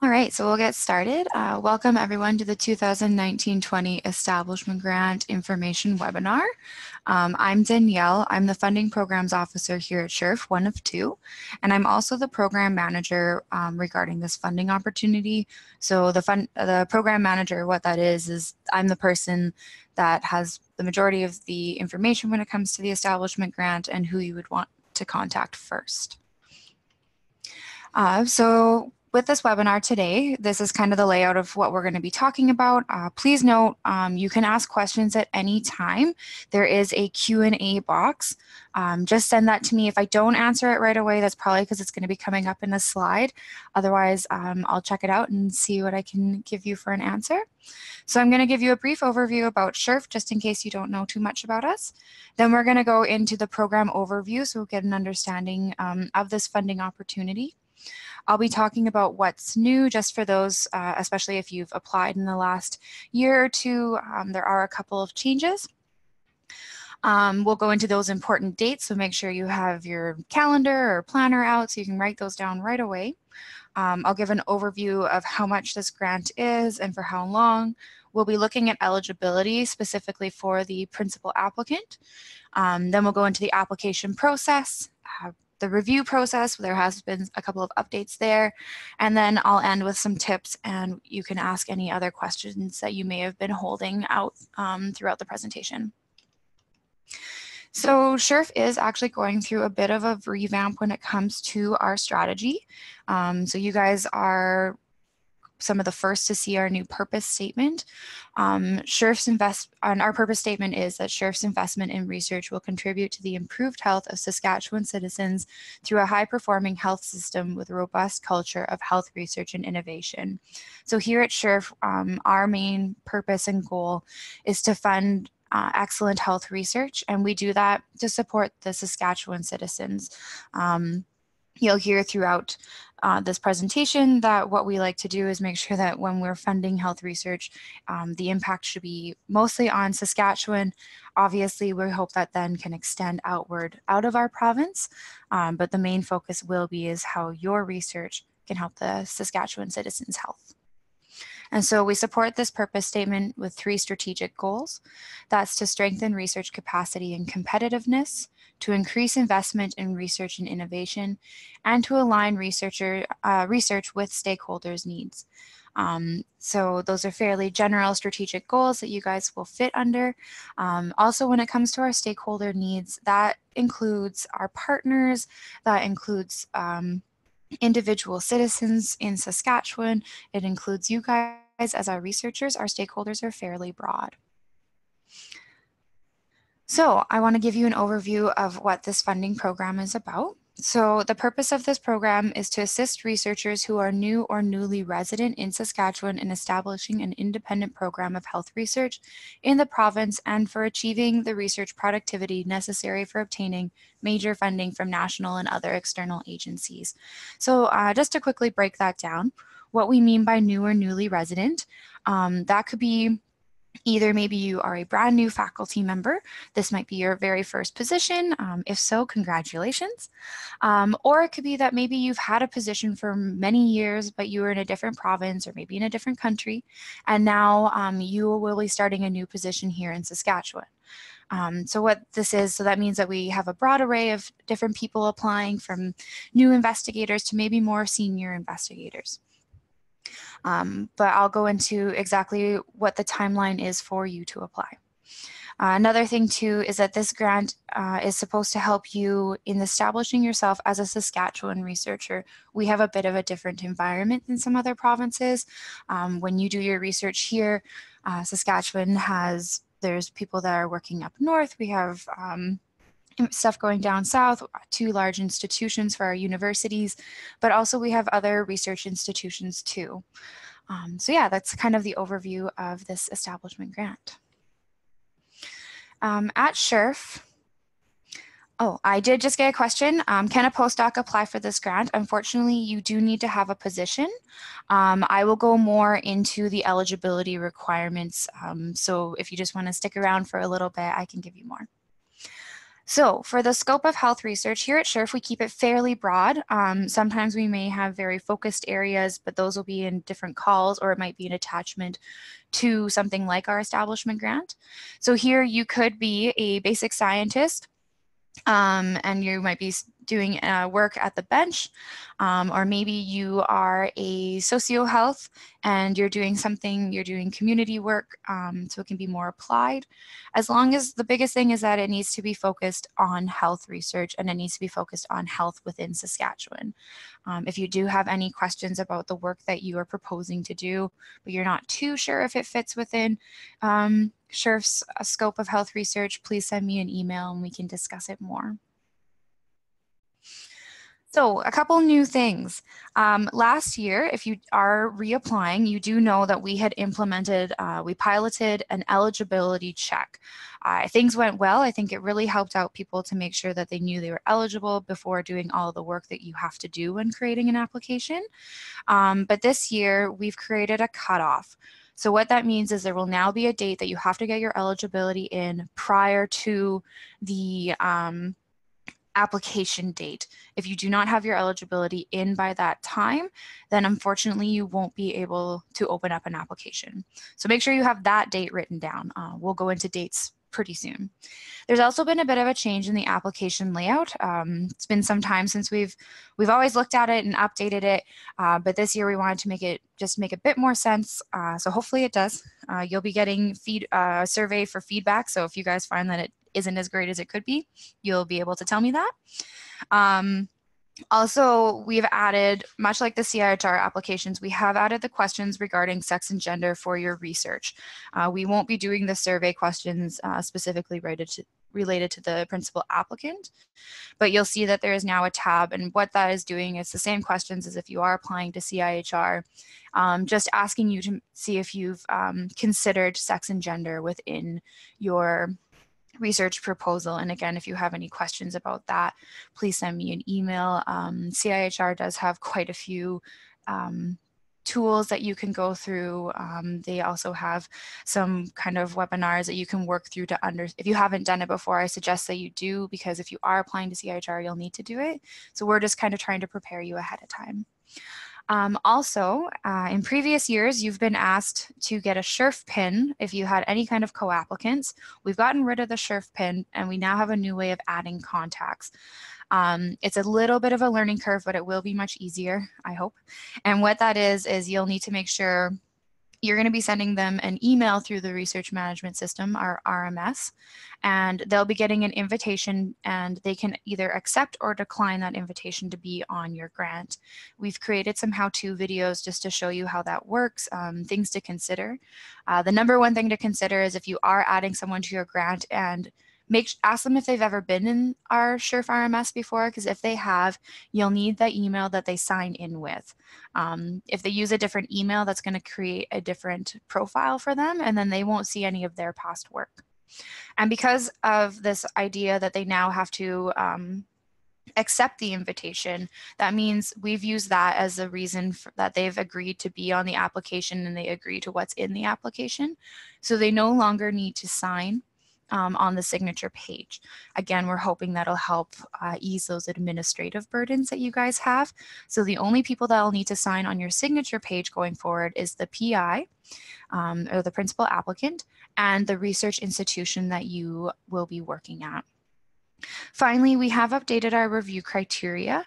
All right, so we'll get started. Welcome everyone to the 2019-20 Establishment Grant Information Webinar. I'm Danielle. I'm the Funding Programs Officer here at SSHRF, one of two, and I'm also the Program Manager regarding this funding opportunity. So the Program Manager, what that is I'm the person that has the majority of the information when it comes to the Establishment Grant and who you would want to contact first. With this webinar today, this is kind of the layout of what we're going to be talking about. Please note, you can ask questions at any time. There is a Q&A box. Just send that to me. If I don't answer it right away, that's probably because it's going to be coming up in a slide. Otherwise, I'll check it out and see what I can give you for an answer. So I'm going to give you a brief overview about SSHRF, just in case you don't know too much about us. Then we're going to go into the program overview, so we'll get an understanding of this funding opportunity. I'll be talking about what's new, just for those, especially if you've applied in the last year or two. There are a couple of changes. We'll go into those important dates, so make sure you have your calendar or planner out so you can write those down right away. I'll give an overview of how much this grant is and for how long. We'll be looking at eligibility specifically for the principal applicant. Then we'll go into the application process, the review process. There has been a couple of updates there, and then I'll end with some tips, and you can ask any other questions that you may have been holding out throughout the presentation. So SSHRF is actually going through a bit of a revamp when it comes to our strategy. So you guys are some of the first to see our new purpose statement. Our purpose statement is that SSHRF's investment in research will contribute to the improved health of Saskatchewan citizens through a high-performing health system with a robust culture of health research and innovation. So here at SSHRF, our main purpose and goal is to fund excellent health research, and we do that to support the Saskatchewan citizens. You'll hear throughout this presentation that what we like to do is make sure that when we're funding health research, the impact should be mostly on Saskatchewan. Obviously, we hope that then can extend outward out of our province, but the main focus will be is how your research can help the Saskatchewan citizens' health. And so we support this purpose statement with 3 strategic goals. That's to strengthen research capacity and competitiveness, to increase investment in research and innovation, and to align research with stakeholders' needs. So those are fairly general strategic goals that you guys will fit under. Also, when it comes to our stakeholder needs, that includes our partners, that includes individual citizens in Saskatchewan. It includes you guys as our researchers. Our stakeholders are fairly broad. So I want to give you an overview of what this funding program is about. So the purpose of this program is to assist researchers who are new or newly resident in Saskatchewan in establishing an independent program of health research in the province and for achieving the research productivity necessary for obtaining major funding from national and other external agencies. So just to quickly break that down, what we mean by new or newly resident, that could be either maybe you are a brand new faculty member. This might be your very first position. If so, congratulations. Or it could be that maybe you've had a position for many years, but you were in a different province or maybe in a different country, and now you will be starting a new position here in Saskatchewan. So what this is, so that means that we have a broad array of different people applying, from new investigators to maybe more senior investigators. But I'll go into exactly what the timeline is for you to apply. Another thing too is that this grant is supposed to help you in establishing yourself as a Saskatchewan researcher. We have a bit of a different environment than some other provinces. When you do your research here, Saskatchewan there's people that are working up north. We have stuff going down south, 2 large institutions for our universities, but also we have other research institutions too. So yeah, that's kind of the overview of this establishment grant. At SSHRF, I did just get a question. Can a postdoc apply for this grant? Unfortunately, you do need to have a position. I will go more into the eligibility requirements. So if you just want to stick around for a little bit, I can give you more. So for the scope of health research here at SSHRF, we keep it fairly broad. Sometimes we may have very focused areas, but those will be in different calls, or it might be an attachment to something like our establishment grant. So here you could be a basic scientist, and you might be doing work at the bench, or maybe you are a socio-health and you're doing community work, so it can be more applied. As long as the biggest thing is that it needs to be focused on health research and it needs to be focused on health within Saskatchewan. If you do have any questions about the work that you are proposing to do, but you're not too sure if it fits within SSHRF's scope of health research, please send me an email and we can discuss it more. So a couple new things. Last year, if you are reapplying, you do know that we had implemented, we piloted an eligibility check. Things went well. I think it really helped out people to make sure that they knew they were eligible before doing all the work that you have to do when creating an application. But this year, we've created a cutoff. So what that means is there will now be a date that you have to get your eligibility in prior to the application date. If you do not have your eligibility in by that time, then unfortunately you won't be able to open up an application. So make sure you have that date written down. We'll go into dates pretty soon. There's also been a bit of a change in the application layout. It's been some time since we've always looked at it and updated it, but this year we wanted to make a bit more sense. So hopefully it does. You'll be getting a survey for feedback. So if you guys find that it isn't as great as it could be, you'll be able to tell me that. Also, we've added, much like the CIHR applications, we have added the questions regarding sex and gender for your research. We won't be doing the survey questions specifically related to the principal applicant, but you'll see that there is now a tab, and what that is doing is the same questions as if you are applying to CIHR, just asking you to see if you've considered sex and gender within your research proposal. And again, if you have any questions about that, please send me an email. CIHR does have quite a few tools that you can go through. They also have some kind of webinars that you can work through if you haven't done it before, I suggest that you do, because if you are applying to CIHR, you'll need to do it. So we're just kind of trying to prepare you ahead of time. Also, in previous years, you've been asked to get a SSHRF pin if you had any kind of co-applicants. We've gotten rid of the SSHRF pin, and we now have a new way of adding contacts. It's a little bit of a learning curve, but it will be much easier, I hope. And what that is you'll need to make sure you're going to be sending them an email through the research management system, our RMS, and they'll be getting an invitation, and they can either accept or decline that invitation to be on your grant. We've created some how-to videos just to show you how that works, things to consider. The number one thing to consider is if you are adding someone to your grant, and ask them if they've ever been in our SSHRF RMS before, because if they have, you'll need that email that they sign in with. If they use a different email, that's going to create a different profile for them, and then they won't see any of their past work. And because of this idea that they now have to accept the invitation, that means we've used that as a reason that they've agreed to be on the application and they agree to what's in the application. So they no longer need to sign on the signature page. Again, we're hoping that'll help ease those administrative burdens that you guys have. So the only people that will need to sign on your signature page going forward is the PI, or the principal applicant, and the research institution that you will be working at. Finally, we have updated our review criteria.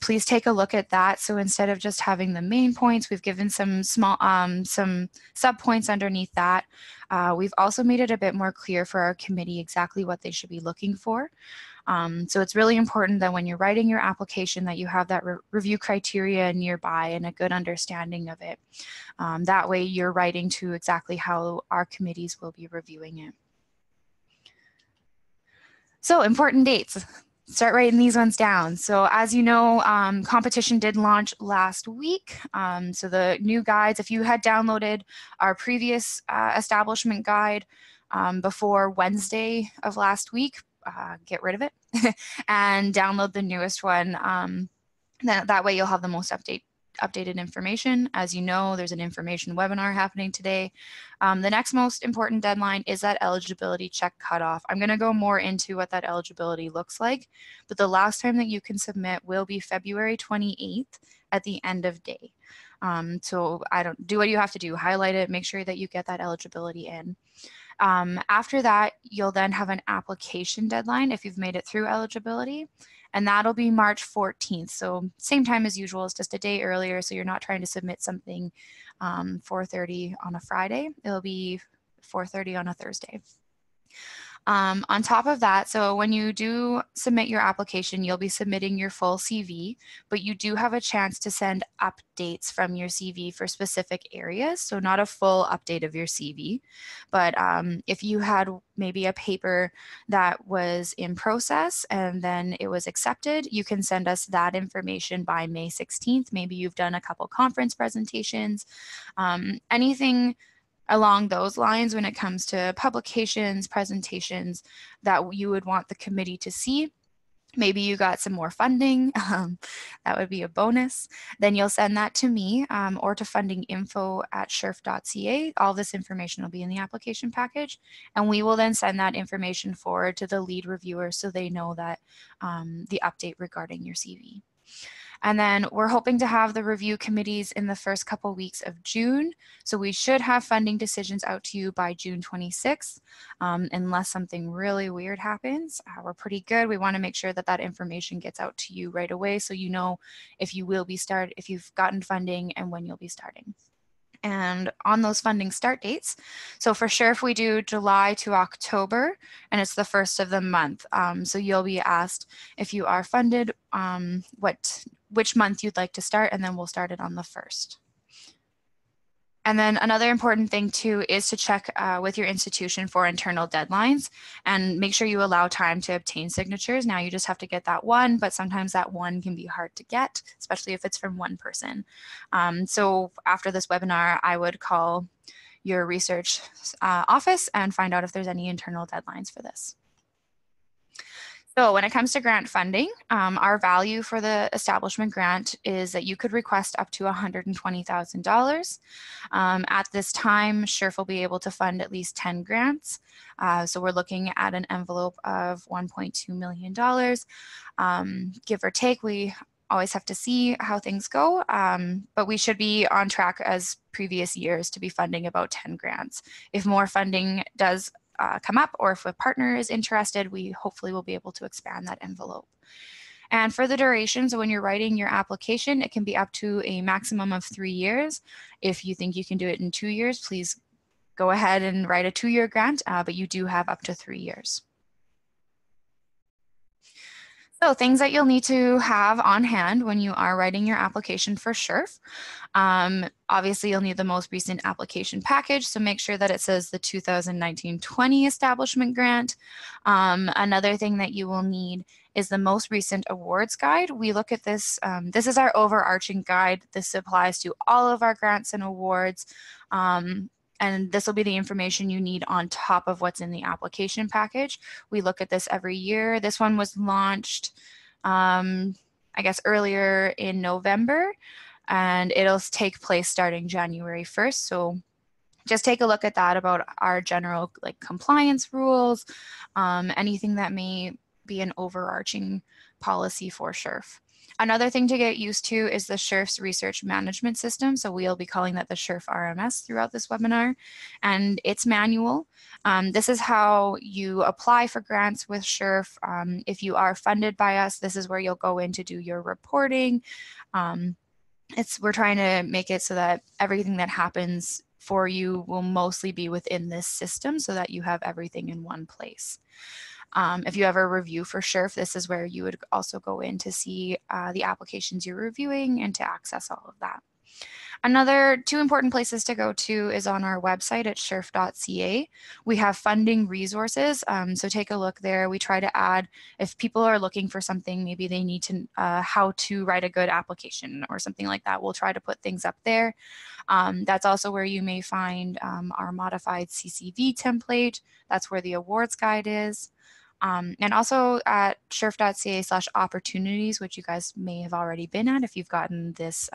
Please take a look at that. So instead of just having the main points, we've given some sub-points underneath that. We've also made it a bit more clear for our committee exactly what they should be looking for. So it's really important that when you're writing your application that you have that review criteria nearby and a good understanding of it. That way you're writing to exactly how our committees will be reviewing it. So important dates. Start writing these ones down. So as you know, competition did launch last week. So the new guides, if you had downloaded our previous establishment guide before Wednesday of last week, get rid of it and download the newest one. That way you'll have the most updated information. As you know, there's an information webinar happening today. The next most important deadline is that eligibility check cutoff. I'm going to go more into what that eligibility looks like, but the last time that you can submit will be February 28th at the end of day. So I don't do what you have to do, highlight it, make sure that you get that eligibility in. After that, you'll then have an application deadline if you've made it through eligibility, and that'll be March 14th. So same time as usual, it's just a day earlier, so you're not trying to submit something 4:30 on a Friday. It'll be 4:30 on a Thursday. On top of that, so when you do submit your application, you'll be submitting your full CV, but you do have a chance to send updates from your CV for specific areas. So not a full update of your CV, but if you had maybe a paper that was in process and then it was accepted, you can send us that information by May 16th. Maybe you've done a couple conference presentations, anything along those lines when it comes to publications, presentations that you would want the committee to see. Maybe you got some more funding, that would be a bonus. Then you'll send that to me or to fundinginfo@scherf.ca. All this information will be in the application package, and we will then send that information forward to the lead reviewer so they know that the update regarding your CV. And then we're hoping to have the review committees in the first couple weeks of June. So we should have funding decisions out to you by June 26th, unless something really weird happens. We're pretty good. We want to make sure that that information gets out to you right away so you know if you will be if you've gotten funding and when you'll be starting. And on those funding start dates, so for sure if we do July to October, and it's the first of the month, so you'll be asked if you are funded, which month you'd like to start, and then we'll start it on the 1st. And then another important thing too is to check with your institution for internal deadlines and make sure you allow time to obtain signatures. Now you just have to get that one, but sometimes that one can be hard to get, especially if it's from one person. So after this webinar, I would call your research office and find out if there's any internal deadlines for this. So when it comes to grant funding, our value for the establishment grant is that you could request up to $120,000. At this time, SCHERF will be able to fund at least 10 grants. So we're looking at an envelope of $1.2 million. Give or take, we always have to see how things go, but we should be on track as previous years to be funding about 10 grants. If more funding does come up, or if a partner is interested, we hopefully will be able to expand that envelope. And for the duration, so when you're writing your application, it can be up to a maximum of 3 years. If you think you can do it in 2 years, please go ahead and write a 2-year grant, but you do have up to 3 years. So things that you'll need to have on hand when you are writing your application for SCHERF. Obviously, you'll need the most recent application package, so make sure that it says the 2019-20 establishment grant. Another thing that you will need is the most recent awards guide. We look at this, this is our overarching guide. This applies to all of our grants and awards. And this will be the information you need on top of what's in the application package. We look at this every year. This one was launched, I guess, earlier in November, and it'll take place starting January 1st. So just take a look at that about our general compliance rules, anything that may be an overarching policy for SCHERF. Another thing to get used to is the SCHERF's research management system. So we'll be calling that the SCHERF RMS throughout this webinar, and it's manual. This is how you apply for grants with SCHERF. If you are funded by us, this is where you'll go in to do your reporting. We're trying to make it so that everything that happens for you will mostly be within this system so that you have everything in one place. If you ever review for SCHERF, this is where you would also go in to see the applications you're reviewing and to access all of that. Another 2 important places to go to is on our website at scherf.ca. We have funding resources, so take a look there. We try to add, if people are looking for something, maybe they need to how to write a good application or something like that, we'll try to put things up there. That's also where you may find our modified CCV template. That's where the awards guide is. And also at scherf.ca/opportunities, which you guys may have already been at if you've gotten this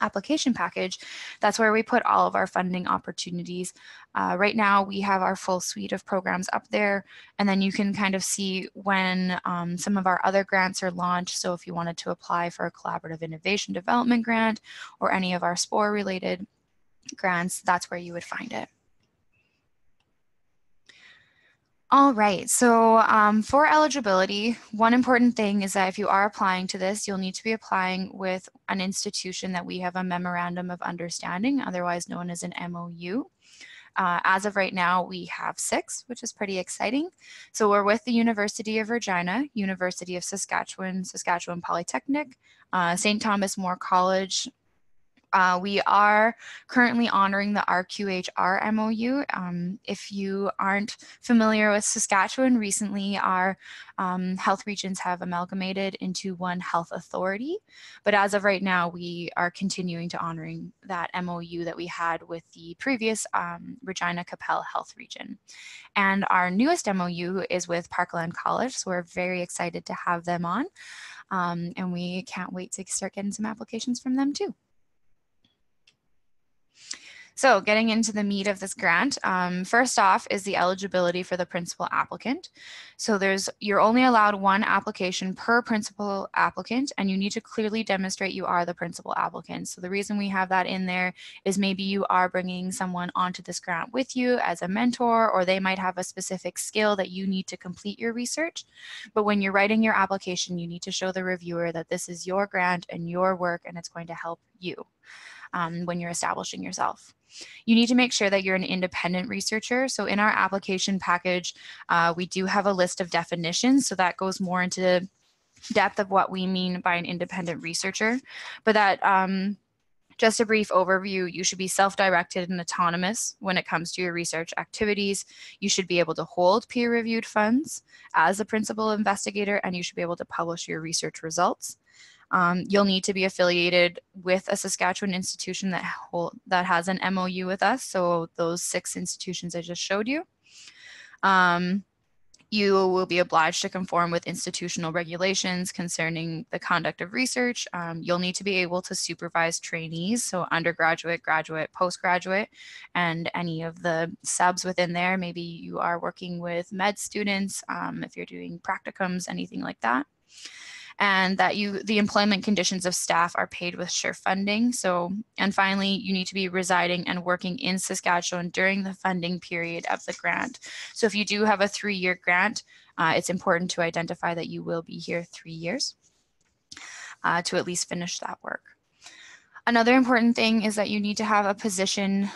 application package, that's where we put all of our funding opportunities. Right now, we have our full suite of programs up there, and then you can kind of see when some of our other grants are launched. So if you wanted to apply for a collaborative innovation development grant or any of our SPORE-related grants, that's where you would find it. All right, so for eligibility, one important thing is that if you are applying to this, you'll need to be applying with an institution that we have a memorandum of understanding, otherwise known as an MOU. As of right now, we have 6, which is pretty exciting. So we're with the University of Regina, University of Saskatchewan, Saskatchewan Polytechnic, St. Thomas More College. We are currently honoring the RQHR MOU. If you aren't familiar with Saskatchewan, recently our health regions have amalgamated into one health authority. But as of right now, we are continuing to honoring that MOU that we had with the previous Regina Capel Health Region. And our newest MOU is with Parkland College, so we're very excited to have them on. And we can't wait to start getting some applications from them too. So getting into the meat of this grant, first off is the eligibility for the principal applicant. So you're only allowed 1 application per principal applicant, and you need to clearly demonstrate you are the principal applicant. So the reason we have that in there is maybe you are bringing someone onto this grant with you as a mentor, or they might have a specific skill that you need to complete your research. But when you're writing your application, you need to show the reviewer that this is your grant and your work, and it's going to help you when you're establishing yourself. You need to make sure that you're an independent researcher. So in our application package, we do have a list of definitions. So that goes more into depth of what we mean by an independent researcher. But that just a brief overview, you should be self-directed and autonomous when it comes to your research activities. You should be able to hold peer-reviewed funds as a principal investigator, and you should be able to publish your research results. You'll need to be affiliated with a Saskatchewan institution that has an MOU with us. So those 6 institutions I just showed you. You will be obliged to conform with institutional regulations concerning the conduct of research. You'll need to be able to supervise trainees, so undergraduate, graduate, postgraduate, and any of the subs within there. Maybe you are working with med students, if you're doing practicums, anything like that. And that the employment conditions of staff are paid with SURE funding. So, and finally, you need to be residing and working in Saskatchewan during the funding period of the grant. So if you do have a 3-year grant, it's important to identify that you will be here 3 years to at least finish that work. Another important thing is that you need to have a position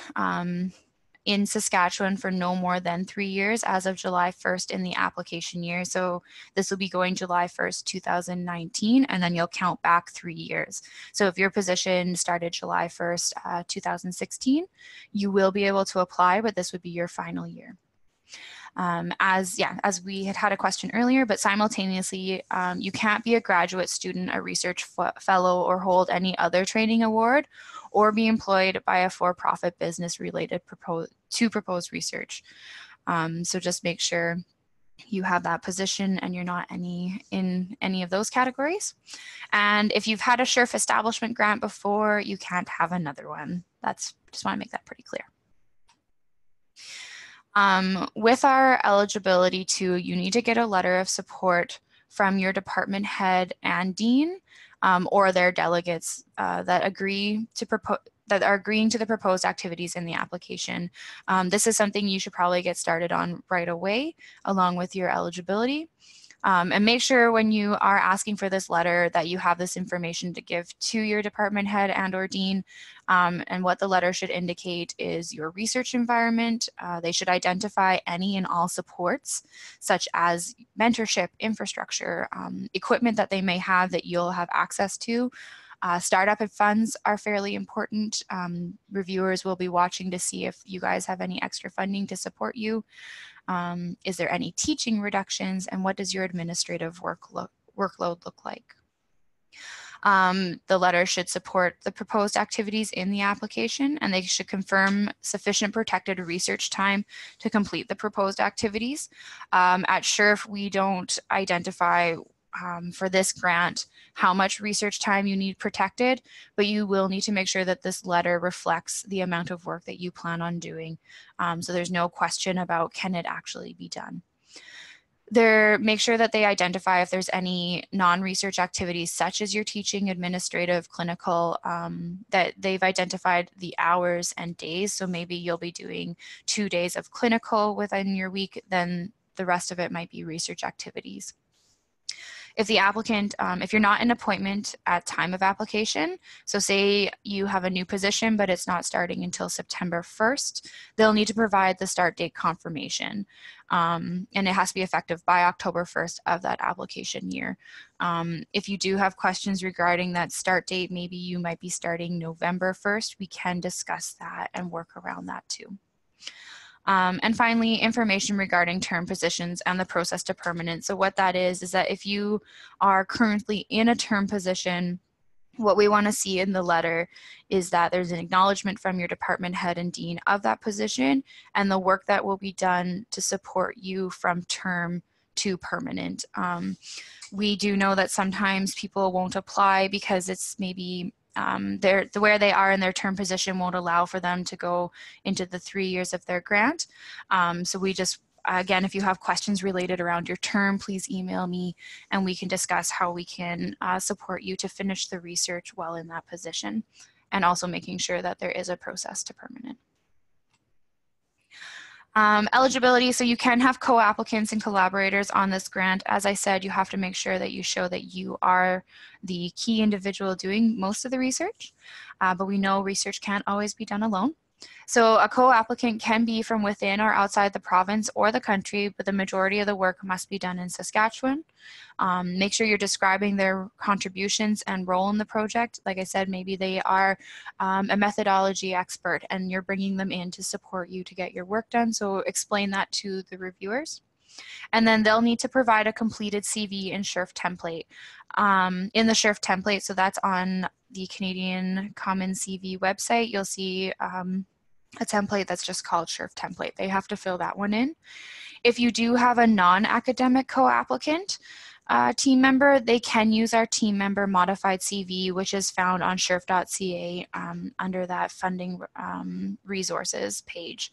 in Saskatchewan for no more than 3 years as of July 1st in the application year. So this will be going July 1st, 2019, and then you'll count back 3 years. So if your position started July 1st, 2016, you will be able to apply, but this would be your final year. As we had a question earlier, but simultaneously, you can't be a graduate student, a research fellow, or hold any other training award, or be employed by a for-profit business related to proposed research. So just make sure you have that position and you're not in any of those categories. And if you've had a SURF establishment grant before, you can't have another one. Just want to make that pretty clear. With our eligibility too, you need to get a letter of support from your department head and dean, or their delegates that are agreeing to the proposed activities in the application. This is something you should probably get started on right away, along with your eligibility. And make sure when you are asking for this letter that you have this information to give to your department head and or dean. And what the letter should indicate is your research environment. They should identify any and all supports, such as mentorship, infrastructure, equipment that they may have that you'll have access to. Startup funds are fairly important. Reviewers will be watching to see if you guys have any extra funding to support you. Is there any teaching reductions, and what does your administrative workload look like? The letter should support the proposed activities in the application, and they should confirm sufficient protected research time to complete the proposed activities. At SURF, we don't identify for this grant how much research time you need protected, but you will need to make sure that this letter reflects the amount of work that you plan on doing. So there's no question about can it actually be done. Make sure that they identify if there's any non-research activities such as your teaching, administrative, clinical, that they've identified the hours and days. So maybe you'll be doing 2 days of clinical within your week, then the rest of it might be research activities. If the applicant, if you're not in appointment at time of application, so say you have a new position, but it's not starting until September 1st, they'll need to provide the start date confirmation. And it has to be effective by October 1st of that application year. If you do have questions regarding that start date, maybe you might be starting November 1st, we can discuss that and work around that too. And finally, information regarding term positions and the process to permanent. So what that is that if you are currently in a term position, what we want to see in the letter is that there's an acknowledgement from your department head and dean of that position and the work that will be done to support you from term to permanent. We do know that sometimes people won't apply because it's maybe where they are in their term position won't allow for them to go into the 3 years of their grant. So we just, again, if you have questions related around your term, please email me and we can discuss how we can support you to finish the research while in that position, and also making sure that there is a process to permanent. Eligibility, so you can have co-applicants and collaborators on this grant. As I said, you have to make sure that you show that you are the key individual doing most of the research, but we know research can't always be done alone. So a co-applicant can be from within or outside the province or the country, but the majority of the work must be done in Saskatchewan. Make sure you're describing their contributions and role in the project. Like I said, maybe they are a methodology expert and you're bringing them in to support you to get your work done. So explain that to the reviewers. And then they'll need to provide a completed CV and SHRF template. In the SHRF template, so that's on the Canadian Common CV website, you'll see a template that's just called SHRF template. They have to fill that one in. If you do have a non-academic co-applicant team member, they can use our team member modified CV, which is found on shrf.ca under that funding resources page.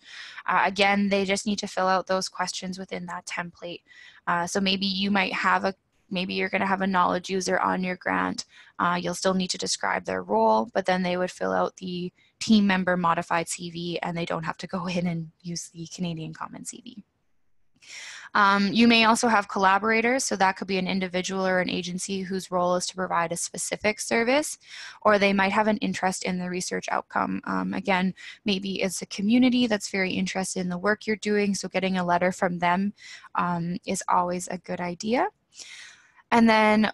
Again, they just need to fill out those questions within that template. So maybe you might have maybe you're going to have a knowledge user on your grant. You'll still need to describe their role, but then they would fill out the team member modified CV and they don't have to go in and use the Canadian Common CV. You may also have collaborators, so that could be an individual or an agency whose role is to provide a specific service, or they might have an interest in the research outcome. Again, maybe it's a community that's very interested in the work you're doing, so getting a letter from them is always a good idea. And then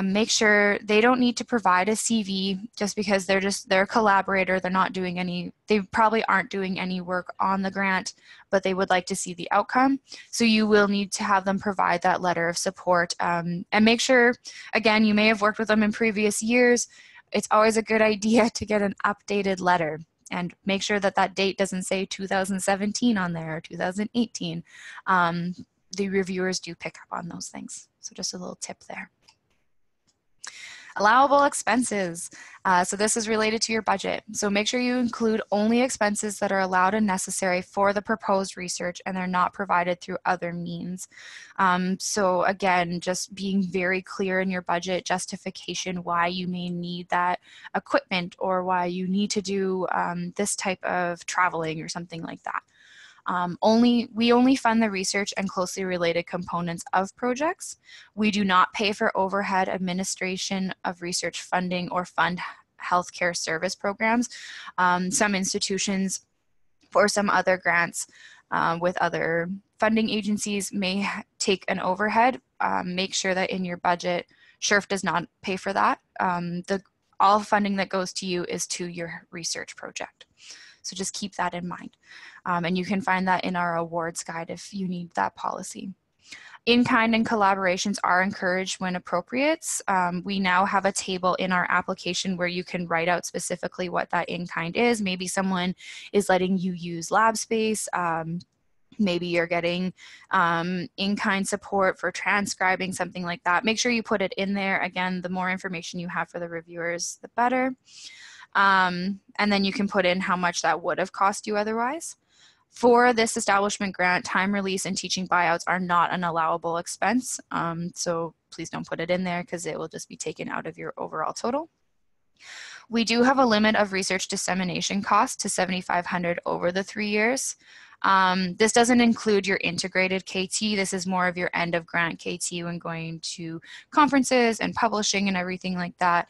make sure they don't need to provide a CV just because they're a collaborator, they're not doing they probably aren't doing any work on the grant, but they would like to see the outcome. So you will need to have them provide that letter of support and make sure, again, you may have worked with them in previous years. It's always a good idea to get an updated letter and make sure that that date doesn't say 2017 on there or 2018. The reviewers do pick up on those things. So just a little tip there. Allowable expenses. So this is related to your budget. So make sure you include only expenses that are allowed and necessary for the proposed research and they're not provided through other means. So again, just being very clear in your budget justification why you may need that equipment or why you need to do this type of traveling or something like that. We only fund the research and closely related components of projects. We do not pay for overhead administration of research funding or fund healthcare service programs. Some institutions or some other grants with other funding agencies may take an overhead. Make sure that in your budget, SHRF does not pay for that. All funding that goes to you is to your research project. So just keep that in mind. And you can find that in our awards guide if you need that policy. In-kind and collaborations are encouraged when appropriate. We now have a table in our application where you can write out specifically what that in-kind is. Maybe someone is letting you use lab space maybe you're getting in-kind support for transcribing, something like that. Make sure you put it in there. Again, the more information you have for the reviewers, the better. And then you can put in how much that would have cost you otherwise. For this establishment grant, time release and teaching buyouts are not an allowable expense. So please don't put it in there because it will just be taken out of your overall total. We do have a limit of research dissemination cost to $7,500 over the 3 years. This doesn't include your integrated KT. This is more of your end of grant KT when going to conferences and publishing and everything like that.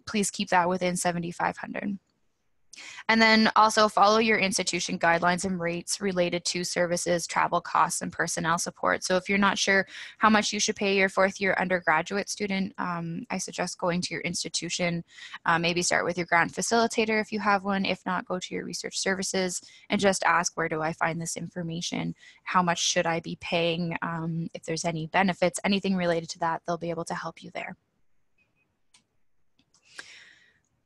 Please keep that within $7,500. And then also follow your institution guidelines and rates related to services, travel costs, and personnel support. So if you're not sure how much you should pay your fourth year undergraduate student, I suggest going to your institution. Maybe start with your grant facilitator if you have one. If not, go to your research services and just ask, where do I find this information? How much should I be paying? If there's any benefits, anything related to that, they'll be able to help you there.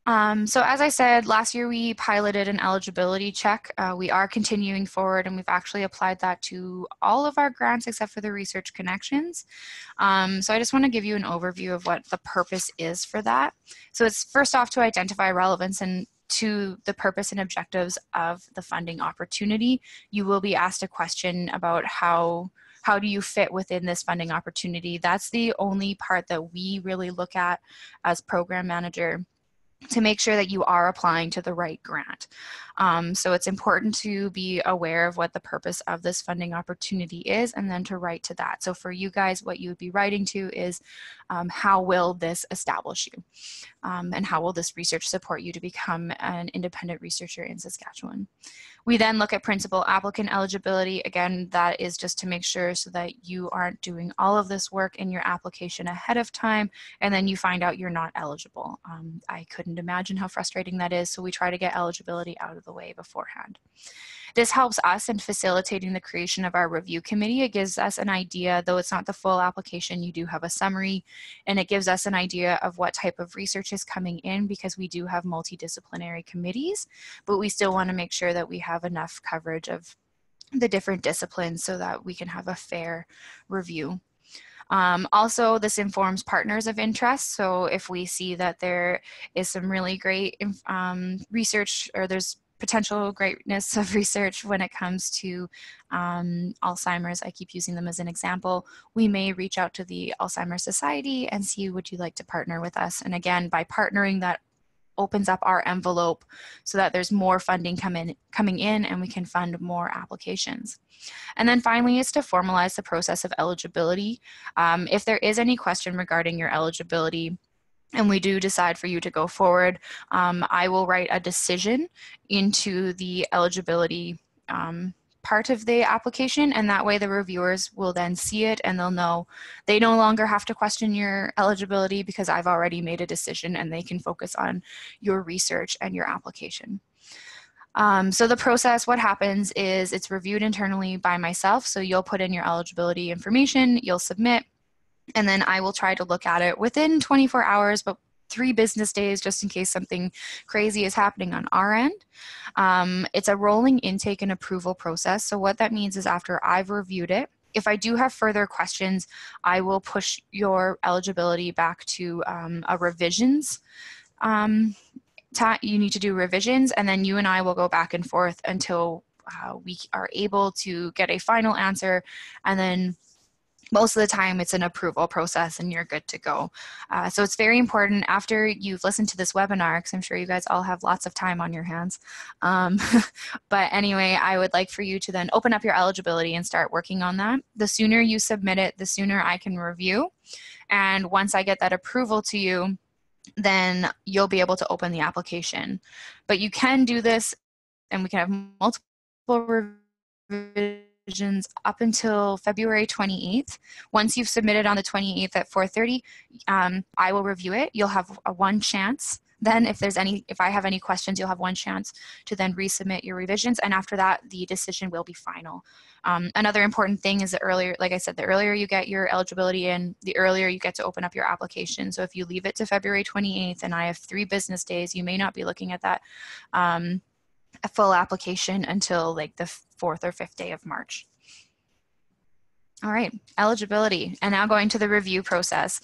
So as I said, last year we piloted an eligibility check. We are continuing forward, and we've actually applied that to all of our grants except for the Research Connections. So I just want to give you an overview of what the purpose is for that. So it's first off to identify relevance and to the purpose and objectives of the funding opportunity. You will be asked a question about how do you fit within this funding opportunity. That's the only part that we really look at as program manager, to make sure that you are applying to the right grant. So it's important to be aware of what the purpose of this funding opportunity is, and then to write to that. So for you guys, what you would be writing to is how will this establish you? And how will this research support you to become an independent researcher in Saskatchewan? We then look at principal applicant eligibility. Again, that is just to make sure so that you aren't doing all of this work in your application ahead of time, and then you find out you're not eligible. I couldn't imagine how frustrating that is, so we try to get eligibility out of the way beforehand. This helps us in facilitating the creation of our review committee. It gives us an idea, though it's not the full application, you do have a summary, and it gives us an idea of what type of research is coming in, because we do have multidisciplinary committees, but we still want to make sure that we have enough coverage of the different disciplines so that we can have a fair review. Also, this informs partners of interest. So if we see that there is some really great research, or there's potential greatness of research when it comes to Alzheimer's, I keep using them as an example, we may reach out to the Alzheimer's Society and see, would you like to partner with us? And again, by partnering, that opens up our envelope so that there's more funding coming in and we can fund more applications. And then finally is to formalize the process of eligibility. If there is any question regarding your eligibility, and we do decide for you to go forward, I will write a decision into the eligibility part of the application, and that way the reviewers will then see it and they'll know they no longer have to question your eligibility because I've already made a decision, and they can focus on your research and your application. So the process, what happens is it's reviewed internally by myself. So you'll put in your eligibility information, you'll submit, and then I will try to look at it within 24 hours, but 3 business days, just in case something crazy is happening on our end. It's a rolling intake and approval process. So what that means is after I've reviewed it, if I do have further questions, I will push your eligibility back to a revisions. You need to do revisions, and then you and I will go back and forth until we are able to get a final answer, and then most of the time it's an approval process and you're good to go. So it's very important after you've listened to this webinar, because I'm sure you guys all have lots of time on your hands. But anyway, I would like for you to then open up your eligibility and start working on that. The sooner you submit it, the sooner I can review. And once I get that approval to you, then you'll be able to open the application. But you can do this, and we can have multiple revisions up until February 28th. Once you've submitted on the 28th at 4:30, I will review it. You'll have one chance. Then if I have any questions, you'll have one chance to then resubmit your revisions. And after that, the decision will be final. Another important thing is the earlier, like I said, the earlier you get your eligibility in, the earlier you get to open up your application. So if you leave it to February 28th and I have 3 business days, you may not be looking at that a full application until like the 4th or 5th day of March. All right, eligibility, and now going to the review process.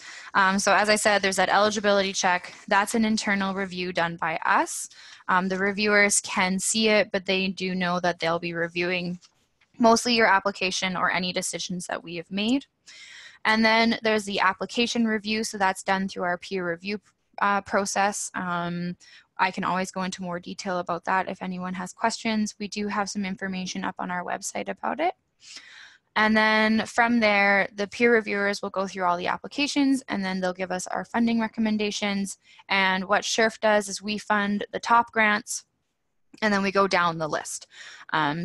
So as I said, there's that eligibility check. That's an internal review done by us. The reviewers can see it, but they do know that they'll be reviewing mostly your application or any decisions that we have made. And then there's the application review, so that's done through our peer review process. I can always go into more detail about that if anyone has questions. We do have some information up on our website about it. And then from there, the peer reviewers will go through all the applications, and then they'll give us our funding recommendations. And what SSHRF does is we fund the top grants, and then we go down the list.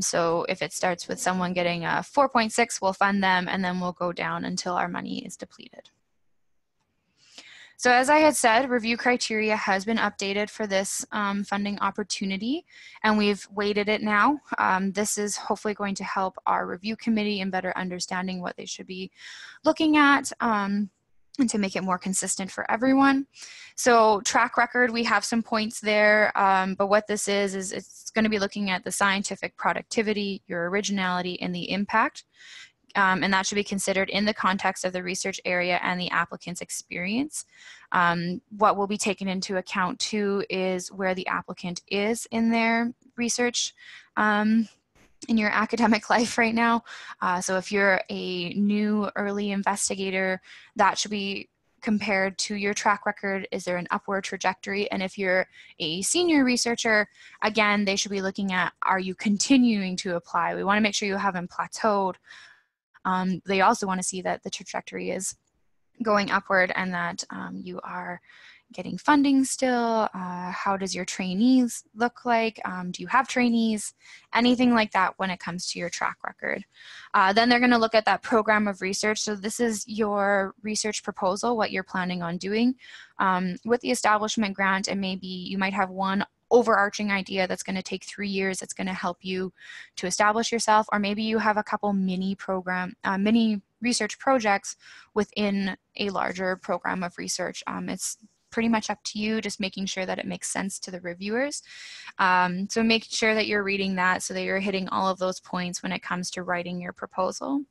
So if it starts with someone getting a 4.6, we'll fund them, and then we'll go down until our money is depleted. So as I had said, review criteria has been updated for this funding opportunity, and we've weighted it now. This is hopefully going to help our review committee in better understanding what they should be looking at and to make it more consistent for everyone. So track record, we have some points there, but what this is it's going to be looking at the scientific productivity, your originality, and the impact. And that should be considered in the context of the research area and the applicant's experience. What will be taken into account too is where the applicant is in their research in your academic life right now. So if you're a new early investigator, that should be compared to your track record. Is there an upward trajectory? And if you're a senior researcher, again, they should be looking at, are you continuing to apply? We want to make sure you haven't plateaued. They also want to see that the trajectory is going upward and that you are getting funding still. How does your trainees look like? Do you have trainees? Anything like that when it comes to your track record. Then they're going to look at that program of research. So this is your research proposal, what you're planning on doing. With the establishment grant, and maybe you might have one overarching idea that's going to take 3 years. It's going to help you to establish yourself, or maybe you have a couple mini research projects within a larger program of research. It's pretty much up to you, just making sure that it makes sense to the reviewers. So make sure that you're reading that so that you're hitting all of those points when it comes to writing your proposal.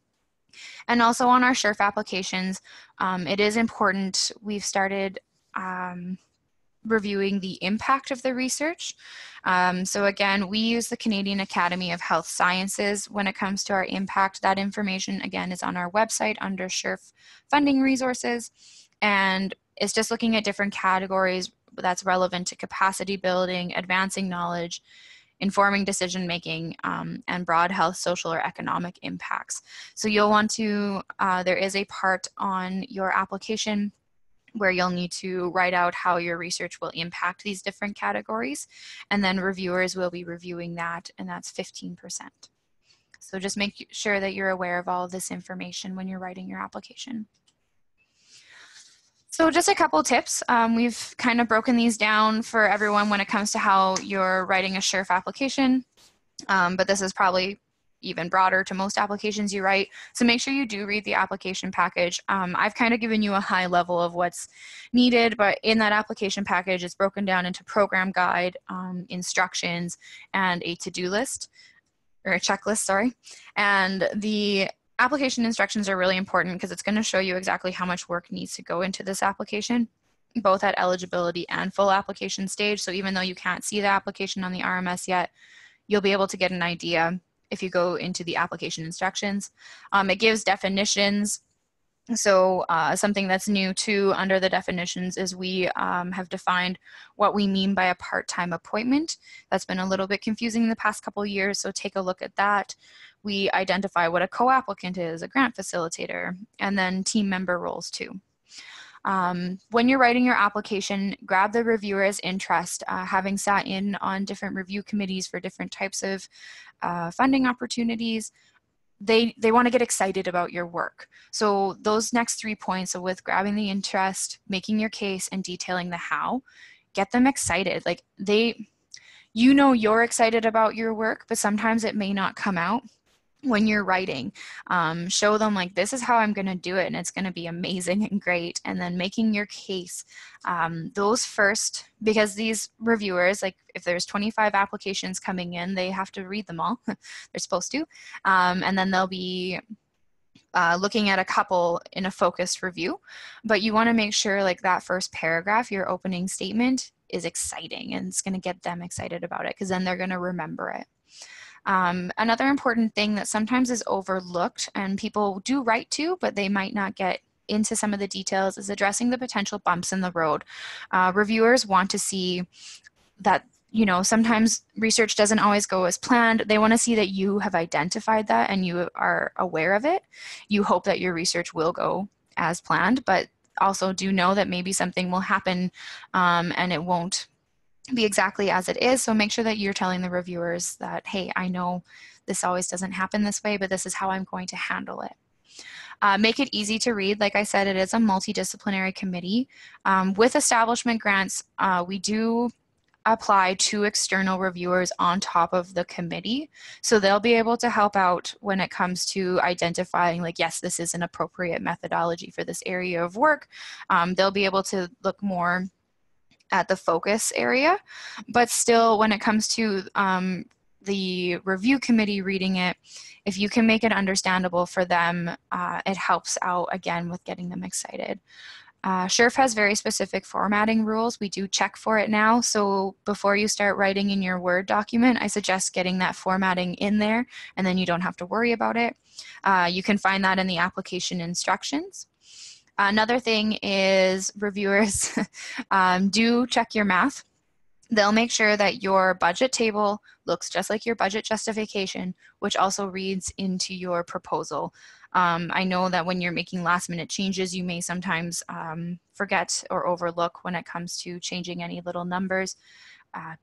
And also on our SSHRF applications, it is important. We've started reviewing the impact of the research. So again, we use the Canadian Academy of Health Sciences when it comes to our impact. That information, again, is on our website under SSHRF funding resources. And it's just looking at different categories that's relevant to capacity building, advancing knowledge, informing decision-making, and broad health, social, or economic impacts. So you'll want to, there is a part on your application where you'll need to write out how your research will impact these different categories, and then reviewers will be reviewing that, and that's 15%. So just make sure that you're aware of all of this information when you're writing your application. So just a couple tips. We've kind of broken these down for everyone when it comes to how you're writing a SSHRF application, but this is probably even broader to most applications you write. So make sure you do read the application package. I've kind of given you a high level of what's needed, but in that application package, it's broken down into program guide, instructions, and a to-do list, or a checklist, sorry. And the application instructions are really important because it's going to show you exactly how much work needs to go into this application, both at eligibility and full application stage. So even though you can't see the application on the RMS yet, you'll be able to get an idea if you go into the application instructions. It gives definitions. So something that's new too under the definitions is we have defined what we mean by a part-time appointment. That's been a little bit confusing in the past couple of years, so take a look at that. We identify what a co-applicant is, a grant facilitator, and then team member roles too. When you're writing your application, grab the reviewer's interest. Having sat in on different review committees for different types of funding opportunities, they want to get excited about your work. So those next 3 points, so with grabbing the interest, making your case, and detailing the how, get them excited. Like you know you're excited about your work, but sometimes it may not come out. when you're writing. Show them like, this is how I'm going to do it, and it's going to be amazing and great. And then making your case, those first, because these reviewers, like if there's 25 applications coming in, they have to read them all. They're supposed to. And then they'll be looking at a couple in a focused review. But you want to make sure like that first paragraph, your opening statement, is exciting, and it's going to get them excited about it, because then they're going to remember it. Another important thing that sometimes is overlooked, and people do write to, but they might not get into some of the details, is addressing the potential bumps in the road. Reviewers want to see that, you know, sometimes research doesn't always go as planned. They want to see that you have identified that and you are aware of it. You hope that your research will go as planned, but also do know that maybe something will happen and it won't be exactly as it is. So make sure that you're telling the reviewers that, hey, I know this always doesn't happen this way, but this is how I'm going to handle it. Make it easy to read. Like I said, it is a multidisciplinary committee. With establishment grants, we do apply 2 external reviewers on top of the committee. So they'll be able to help out when it comes to identifying like, yes, this is an appropriate methodology for this area of work. They'll be able to look more at the focus area, but still when it comes to the review committee reading it, if you can make it understandable for them, it helps out again with getting them excited. SSHRF has very specific formatting rules. We do check for it now. So before you start writing in your Word document, I suggest getting that formatting in there, and then you don't have to worry about it. You can find that in the application instructions. Another thing is reviewers do check your math. They'll make sure that your budget table looks just like your budget justification, which also reads into your proposal. I know that when you're making last minute changes, you may sometimes forget or overlook when it comes to changing any little numbers.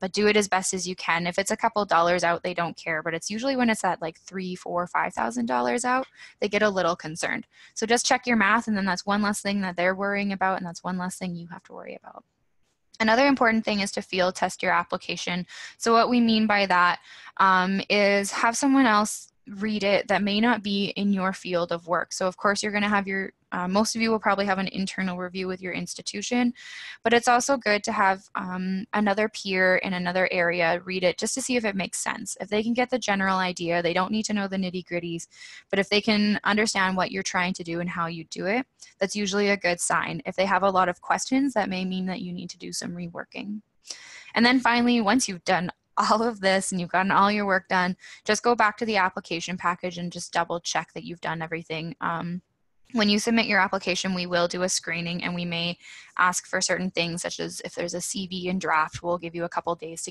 But do it as best as you can. If it's a couple dollars out, they don't care, but it's usually when it's at like $3,000, $4,000, $5,000 out, they get a little concerned. So just check your math, and then that's one less thing that they're worrying about, and that's one less thing you have to worry about. Another important thing is to field test your application. So what we mean by that is have someone else read it that may not be in your field of work. So of course you're going to have your, most of you will probably have an internal review with your institution, but it's also good to have another peer in another area read it just to see if it makes sense. If they can get the general idea, they don't need to know the nitty-gritties, but if they can understand what you're trying to do and how you do it, that's usually a good sign. If they have a lot of questions, that may mean that you need to do some reworking. And then finally, once you've done all of this and you've gotten all your work done, just go back to the application package and just double check that you've done everything. When you submit your application, we will do a screening, and we may ask for certain things, such as if there's a CV in draft, we'll give you a couple days to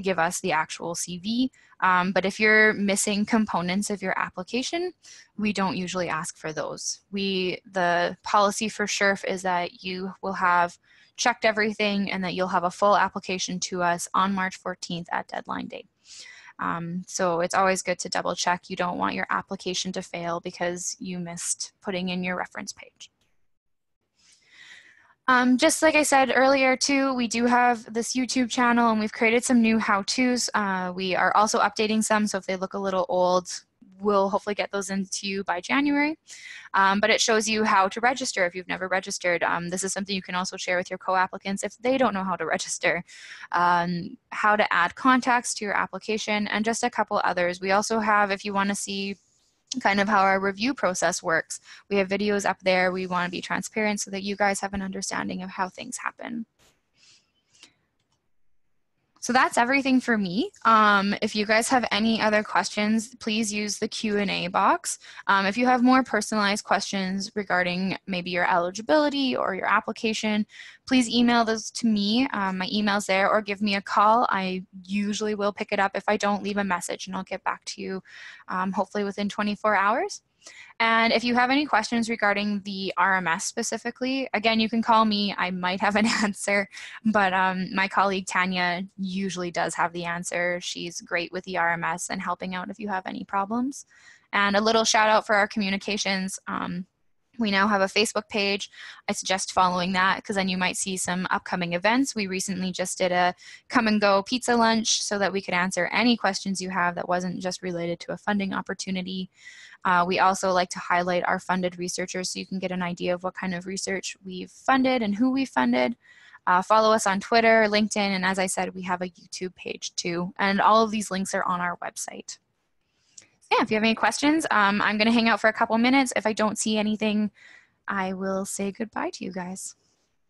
give us the actual CV. But if you're missing components of your application, we don't usually ask for those. The policy for SSHRF is that you will have checked everything and that you'll have a full application to us on March 14th at deadline date. So it's always good to double check. You don't want your application to fail because you missed putting in your reference page. Just like I said earlier too, we do have this YouTube channel, and we've created some new how-tos. We are also updating some, so if they look a little old, we'll hopefully get those into you by January. But it shows you how to register if you've never registered. This is something you can also share with your co-applicants if they don't know how to register. How to add contacts to your application, and just a couple others. We also have, if you want to see kind of how our review process works, we have videos up there. We want to be transparent so that you guys have an understanding of how things happen. So that's everything for me. If you guys have any other questions, please use the Q&A box. If you have more personalized questions regarding maybe your eligibility or your application, please email those to me. My email's there, or give me a call. I usually will pick it up. If I don't, leave a message and I'll get back to you hopefully within 24 hours. And if you have any questions regarding the RMS specifically, again, you can call me. I might have an answer, but my colleague Tanya usually does have the answer. She's great with the RMS and helping out if you have any problems. And a little shout out for our communications. We now have a Facebook page. I suggest following that because then you might see some upcoming events. We recently just did a come and go pizza lunch so that we could answer any questions you have that wasn't just related to a funding opportunity. We also like to highlight our funded researchers so you can get an idea of what kind of research we've funded and who we funded. Follow us on Twitter, LinkedIn, and as I said, we have a YouTube page too. And all of these links are on our website. Yeah, if you have any questions, I'm going to hang out for a couple minutes. If I don't see anything, I will say goodbye to you guys.